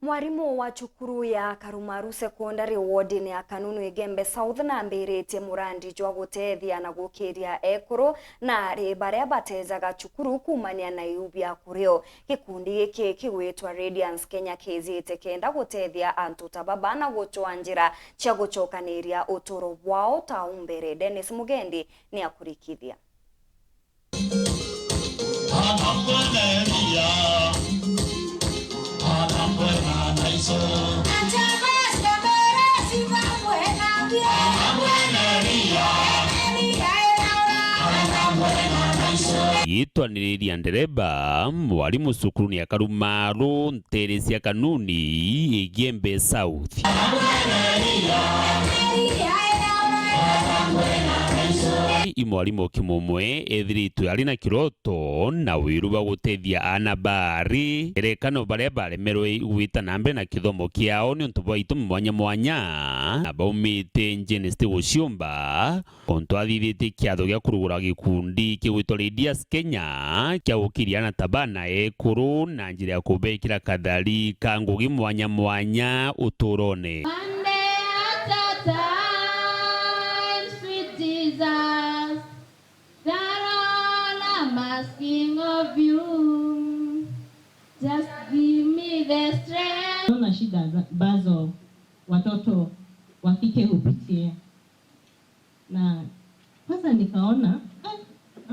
Mwarimu wa cukuru ya Karumaru Secondary ward ya Kanunu Igembe South na mbirĩtie murandi jwa gutethia na gukiria ekuru na ari baria batezaga cukuru kumania na iubia kurio. Gikundi giki kigwitwa Radiance Kenya kizite kenda gutethia antu tababa na guchwa njira cia gucokaniria uturo wao ta umbere. Dennis Mugendi ni akurikithia. Yitwaniriria ndereba mwarimu cukuru ya Karumaru nteresi ya Kanuni Igembe South. Mwarimu kimumwe ethiritu ari na kiroto na wiru wa gutethia anabari erekano baria baremerwe gwita nambe na kithomo kiao ni untu bwaitu mwanya mwanya baumite njenesti guciumba onto athithite kiatho gia kurugura gikundi kigwitwa Radiance Kenya kia gukiria na tabana ekuru na njira ya kubekira kathari ka ngugi mwanya mwanya uturone. Asking of you, just give me the strength. Kuna shida bazo watoto wa kike hupitia, na kwanza nikaona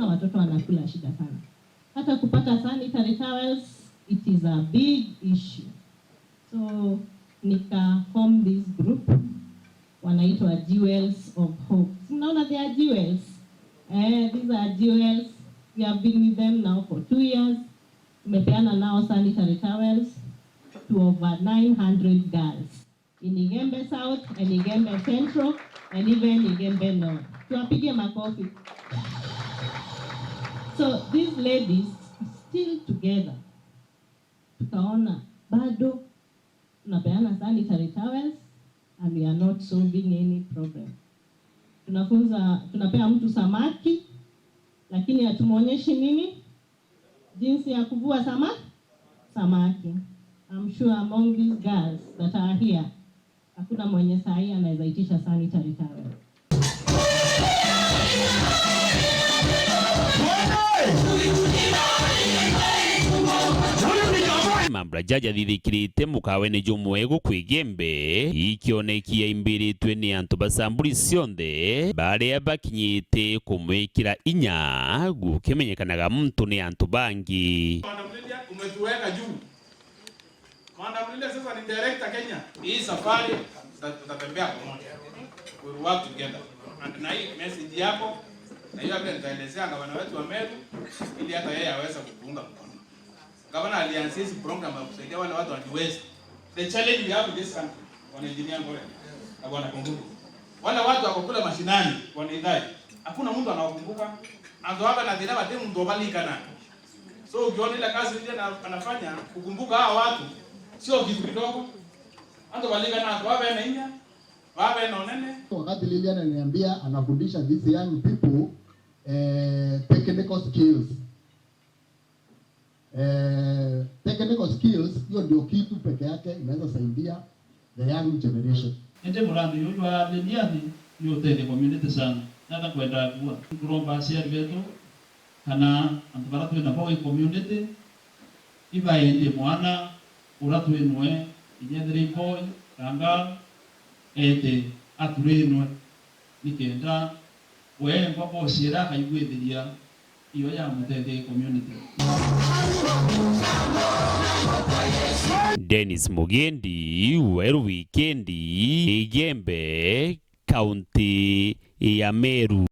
watoto wanakula shida sana, hata kupata sanitary towels, it is a big issue. So nika form this group wanaitwa Jewels of Hope. Mnaona they are jewels, these are jewels. We have been with them now for 2 years. Tumepeana now sanitary towels to over 900 girls in Igembe South and Igembe Central and even Igembe North. Tuwapige makofi. So these ladies still together. Tukaona bado tunapeana sanitary towels and we are not solving any problem. Tunapea mtu samaki lakini hatumuonyeshi nini jinsi ya kuvua samaki. I'm sure among these girls that are here hakuna mwenye sahi anaweza itisha sanitary towel. Mambra jaja thithikirite mukawene jumwego kwigembe ikionekia imbiritwe ni antu basamburi sionthe baria bakinyite kumwikira inya gukimenyekanaga muntu ni antu bangi. Mandamlilia umetuweka juu. Mandamlilia sasa ni director Kenya. Hii safari tutatembea pamoja. We will work together. And na hii message yako na hiyo hapa nitaelezea gavana wetu wa Meru ili hata yeye aweze kuunga mkono. Gavana alianzisha hii program ya kusaidia wale watu wajiweza. The challenge we have in this country on engineer bora. Na bwana kumbuka. Wale watu wako kule mashinani wanaidai. Hakuna mtu anawakumbuka. Ando hapa na dhira bade mtu obalika na. So ukiona ile kazi ile anafanya kukumbuka hao watu sio kitu kidogo. Ando balika na wawe na inya. Wawe na onene. Wakati Lilian ananiambia anafundisha these young people technical skills. Technical skills hiyo ndio kitu peke yake inaweza saidia the young generation. Ende murandi yujwa Lilian yote ni community sana. Nada kwenda kuwa kuromba share vetu kana antubaratu na kwa community iba ende mwana uratu enwe inyedri boy kanga ete aturenwe nikenda we kwa boshira kaigwethiria iyo ya mutete community. Dennis Mugendi, Weru Wikendi, Igembe, County ya Meru.